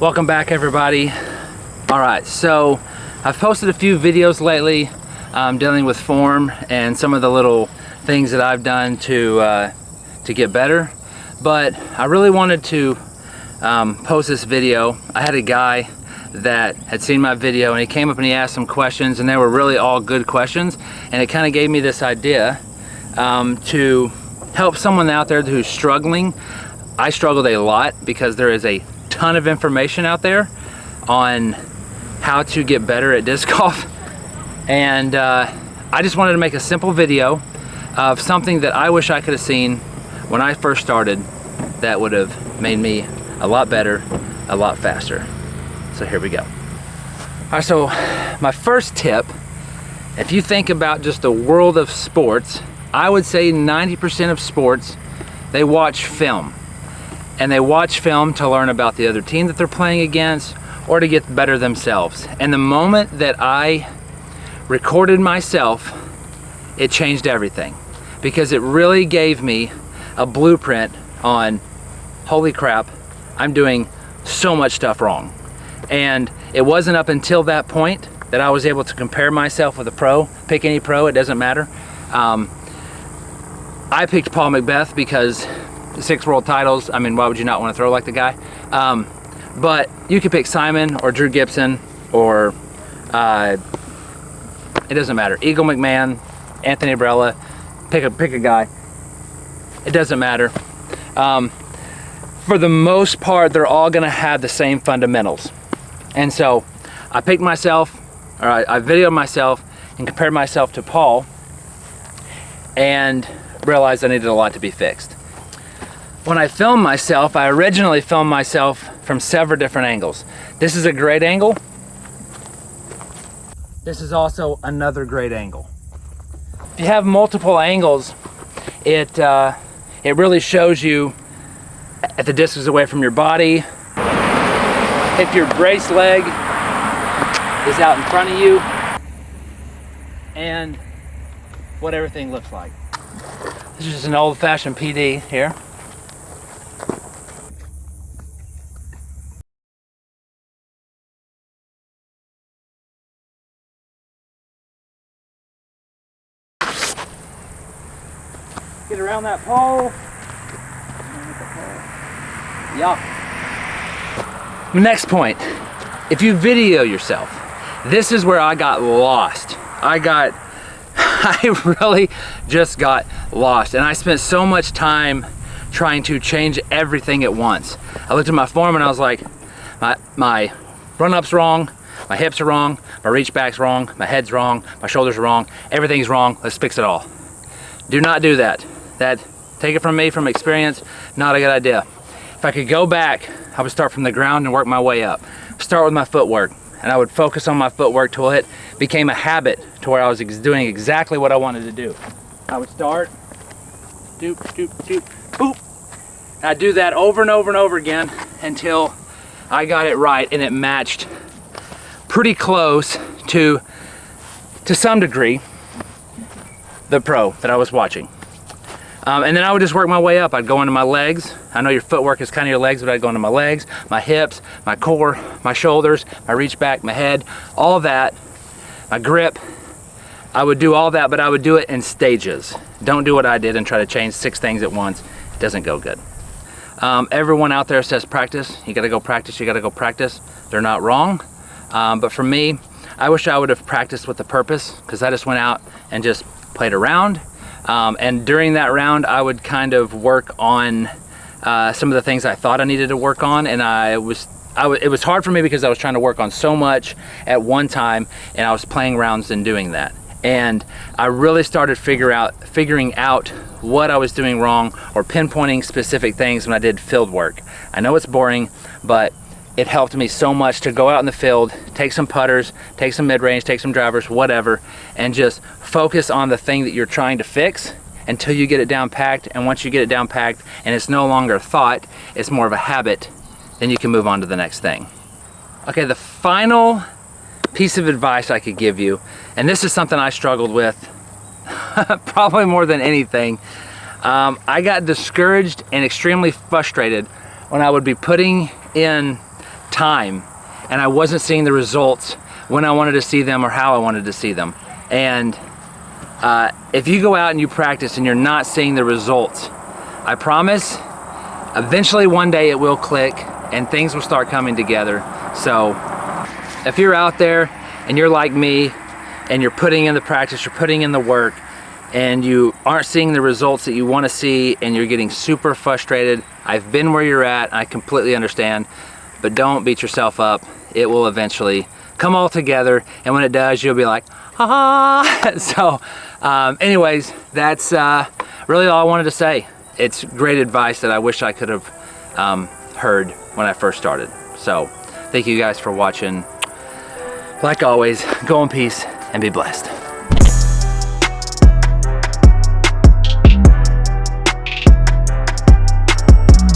Welcome back, everybody. All right, so I've posted a few videos lately dealing with form and some of the little things that I've done to get better, but I really wanted to post this video. I had a guy that had seen my video and he came up and he asked some questions, and they were really all good questions, and it kind of gave me this idea to help someone out there who's struggling. I struggled a lot because there is a ton of information out there on how to get better at disc golf, and I just wanted to make a simple video of something that I wish I could have seen when I first started that would have made me a lot better, a lot faster. So here we go. All right, so my first tip, if you think about just the world of sports, I would say 90% of sports, they watch film. And they watch film to learn about the other team that they're playing against or to get better themselves. And the moment that I recorded myself, it changed everything, because it really gave me a blueprint on, holy crap, I'm doing so much stuff wrong. And it wasn't up until that point that I was able to compare myself with a pro. Pick any pro, it doesn't matter. I picked Paul McBeth because 6 world titles. I mean, why would you not want to throw like the guy? But you could pick Simon or Drew Gibson or it doesn't matter. Eagle McMahon, Anthony Abrella. Pick a guy. It doesn't matter. For the most part, they're all going to have the same fundamentals. And so I picked myself, or I videoed myself and compared myself to Paul, and realized I needed a lot to be fixed. When I filmed myself, I originally filmed myself from several different angles. This is a great angle. This is also another great angle. If you have multiple angles, it really shows you if the disc is away from your body, if your brace leg is out in front of you, and what everything looks like. This is just an old-fashioned PD here. Get around that pole. Yeah. Next point, if you video yourself, this is where I got lost. I really just got lost, and I spent so much time trying to change everything at once. I looked at my form and I was like, my run-up's wrong, my hips are wrong, my reach back's wrong, my head's wrong, my shoulders are wrong, everything's wrong, let's fix it all. Do not do that. Take it from me, from experience, not a good idea. If I could go back, I would start from the ground and work my way up. Start with my footwork, and I would focus on my footwork till it became a habit to where I was doing exactly what I wanted to do. I would start, doop, doop, doop, boop. And I'd do that over and over and over again until I got it right and it matched pretty close to some degree, the pro that I was watching. And then I would just work my way up. I'd go into my legs. I know your footwork is kind of your legs, but I'd go into my legs, my hips, my core, my shoulders, my reach back, my head, all that, my grip. I would do all that, but I would do it in stages. Don't do what I did and try to change 6 things at once. It doesn't go good. Everyone out there says practice. You gotta go practice, you gotta go practice. They're not wrong. But for me, I wish I would have practiced with a purpose, because I just went out and just played around. And during that round, I would kind of work on some of the things I thought I needed to work on, and it was hard for me because I was trying to work on so much at one time, and I was playing rounds and doing that. And I really started figuring out what I was doing wrong, or pinpointing specific things when I did field work. I know it's boring, but it helped me so much to go out in the field, take some putters, take some mid-range, take some drivers, whatever, and just focus on the thing that you're trying to fix until you get it down packed. And once you get it down packed and it's no longer a thought, it's more of a habit, then you can move on to the next thing. Okay, the final piece of advice I could give you, and this is something I struggled with probably more than anything. I got discouraged and extremely frustrated when I would be putting in time, and I wasn't seeing the results when I wanted to see them or how I wanted to see them. And if you go out and you practice and you're not seeing the results, I promise eventually one day it will click and things will start coming together. So if you're out there and you're like me and you're putting in the practice, you're putting in the work, and you aren't seeing the results that you want to see and you're getting super frustrated, I've been where you're at, I completely understand, but don't beat yourself up. It will eventually come all together, and when it does, you'll be like, ah. So anyways, that's really all I wanted to say. It's great advice that I wish I could have heard when I first started. So thank you guys for watching. Like always, go in peace and be blessed.